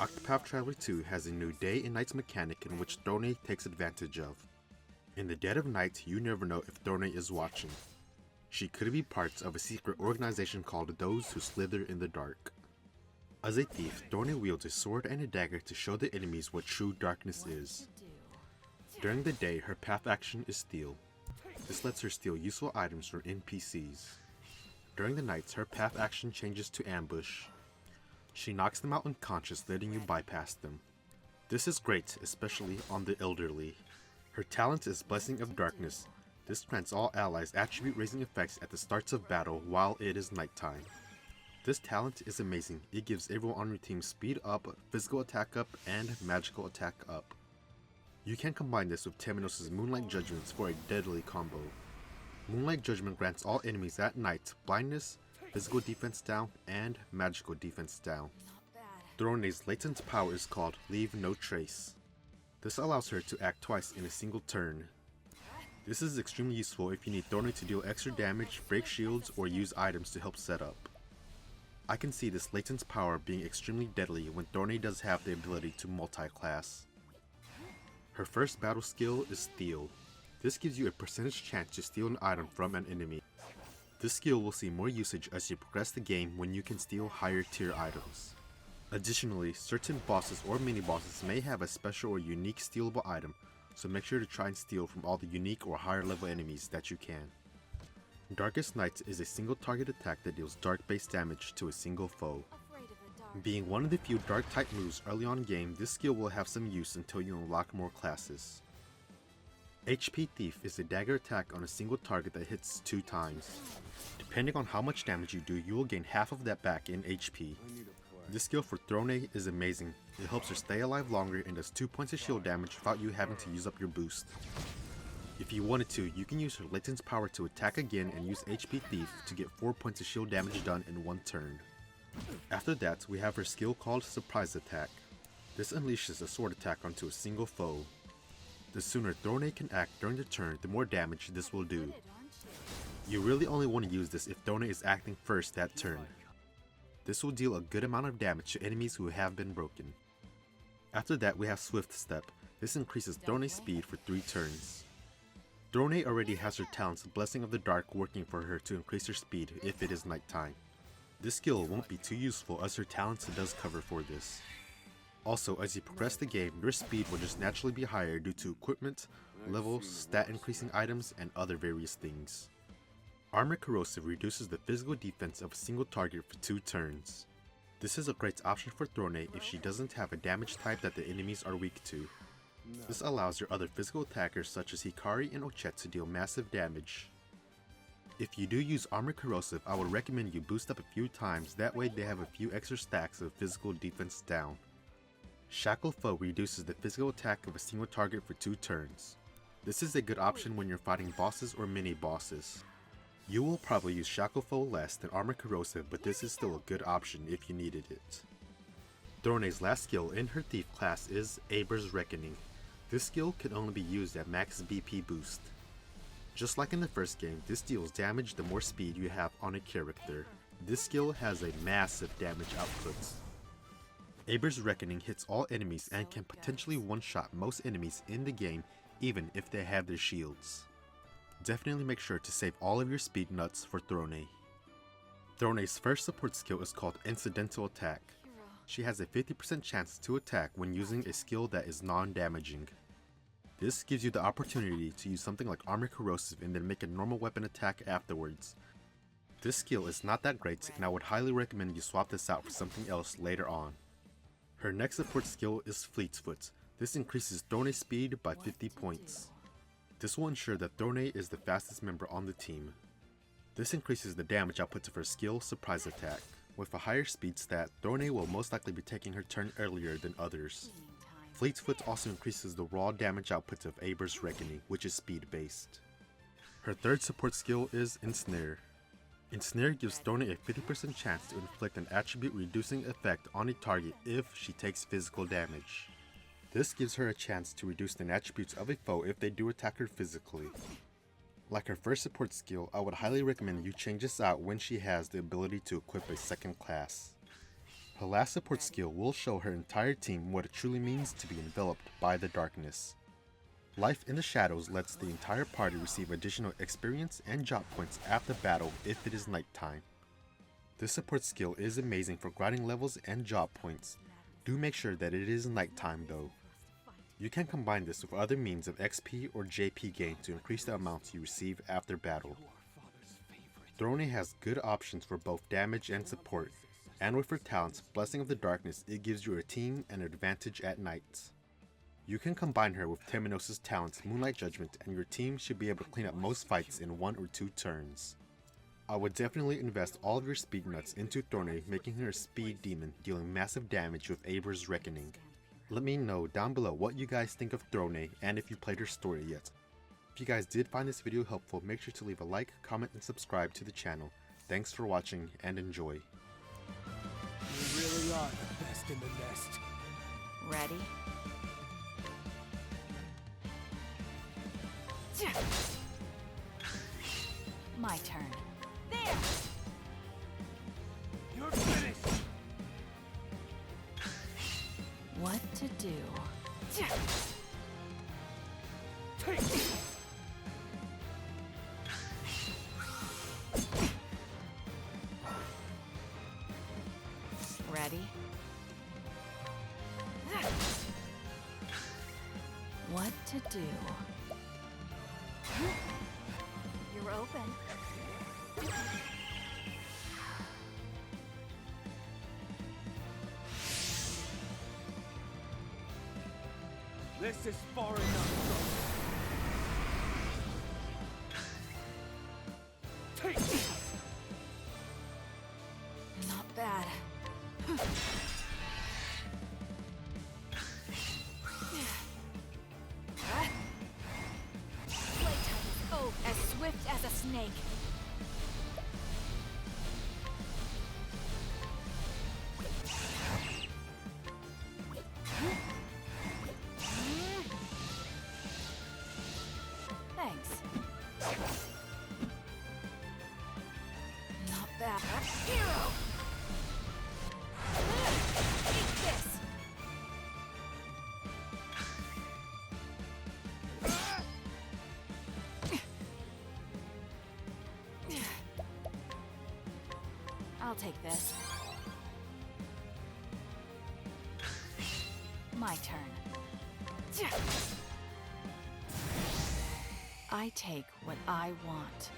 Octopath Traveler 2 has a new day and night mechanic in which Thronè takes advantage of. In the dead of night, you never know if Thronè is watching. She could be part of a secret organization called Those Who Slither in the Dark. As a thief, Thronè wields a sword and a dagger to show the enemies what true darkness is. During the day, her path action is steal. This lets her steal useful items from NPCs. During the nights, her path action changes to ambush. She knocks them out unconscious, letting you bypass them. This is great, especially on the elderly. Her talent is Blessing of Darkness. This grants all allies attribute-raising effects at the starts of battle while it is nighttime. This talent is amazing. It gives everyone on your team speed up, physical attack up, and magical attack up. You can combine this with Temenos' Moonlight Judgments for a deadly combo. Moonlight Judgment grants all enemies at night blindness, physical defense down, and magical defense down. Thronè's latent power is called Leave No Trace. This allows her to act twice in a single turn. This is extremely useful if you need Thronè to deal extra damage, break shields, or use items to help set up. I can see this latent power being extremely deadly when Thronè does have the ability to multi-class. Her first battle skill is Steal. This gives you a percentage chance to steal an item from an enemy. This skill will see more usage as you progress the game when you can steal higher tier items. Additionally, certain bosses or mini-bosses may have a special or unique stealable item, so make sure to try and steal from all the unique or higher level enemies that you can. Darkest Night is a single target attack that deals dark based damage to a single foe. Being one of the few dark type moves early on in game, this skill will have some use until you unlock more classes. HP Thief is a dagger attack on a single target that hits 2 times. Depending on how much damage you do, you will gain half of that back in HP. This skill for Thronè is amazing. It helps her stay alive longer and does 2 points of shield damage without you having to use up your boost. If you wanted to, you can use her latent power to attack again and use HP Thief to get 4 points of shield damage done in 1 turn. After that, we have her skill called Surprise Attack. This unleashes a sword attack onto a single foe. The sooner Thronè can act during the turn, the more damage this will do. You really only want to use this if Thronè is acting first that turn. This will deal a good amount of damage to enemies who have been broken. After that, we have Swift Step. This increases Thronè's speed for 3 turns. Thronè already has her talents Blessing of the Dark working for her to increase her speed if it is nighttime. This skill won't be too useful as her talents does cover for this. Also, as you progress the game, your speed will just naturally be higher due to equipment, levels, stat increasing items, and other various things. Armor Corrosive reduces the physical defense of a single target for 2 turns. This is a great option for Thronè if she doesn't have a damage type that the enemies are weak to. This allows your other physical attackers such as Hikari and Ochet to deal massive damage. If you do use Armor Corrosive, I would recommend you boost up a few times, that way they have a few extra stacks of physical defense down. Shackle Foe reduces the physical attack of a single target for 2 turns. This is a good option when you're fighting bosses or mini-bosses. You will probably use Shackle Foe less than Armor Corrosive, but this is still a good option if you needed it. Thronè's last skill in her Thief class is Aber's Reckoning. This skill can only be used at max BP boost. Just like in the first game, this deals damage the more speed you have on a character. This skill has a massive damage output. Aber's Reckoning hits all enemies and can potentially one-shot most enemies in the game even if they have their shields. Definitely make sure to save all of your speed nuts for Thronè. Thronè's first support skill is called Incidental Attack. She has a 50% chance to attack when using a skill that is non-damaging. This gives you the opportunity to use something like Armor Corrosive and then make a normal weapon attack afterwards. This skill is not that great and I would highly recommend you swap this out for something else later on. Her next support skill is Fleetfoot. This increases Thronè's speed by 50 points. This will ensure that Thronè is the fastest member on the team. This increases the damage output of her skill Surprise Attack. With a higher speed stat, Thronè will most likely be taking her turn earlier than others. Fleetfoot also increases the raw damage output of Aber's Reckoning, which is speed based. Her third support skill is Ensnare. Ensnare gives Thronè a 50% chance to inflict an attribute reducing effect on a target if she takes physical damage. This gives her a chance to reduce the attributes of a foe if they do attack her physically. Like her first support skill, I would highly recommend you change this out when she has the ability to equip a second class. Her last support skill will show her entire team what it truly means to be enveloped by the darkness. Life in the Shadows lets the entire party receive additional experience and job points after battle if it is nighttime. This support skill is amazing for grinding levels and job points. Do make sure that it is nighttime though. You can combine this with other means of XP or JP gain to increase the amounts you receive after battle. Thronè has good options for both damage and support, and with her talents Blessing of the Darkness, it gives your team an advantage at nights. You can combine her with Temenos' talents Moonlight Judgment and your team should be able to clean up most fights in 1 or 2 turns. I would definitely invest all of your speed nuts into Thronè, making her a speed demon dealing massive damage with Aber's Reckoning. Let me know down below what you guys think of Thronè and if you played her story yet. If you guys did find this video helpful, make sure to leave a like, comment, and subscribe to the channel. Thanks for watching and enjoy. You really are the best in the nest. Ready? My turn. There! You're finished! What to do? Take it! Ready? What to do? You're open. This is far enough. Take it! Not bad. Playtime is over. As swift as a snake. Thanks. Not bad. Hero! Eat this! I'll take this. My turn. I take what I want.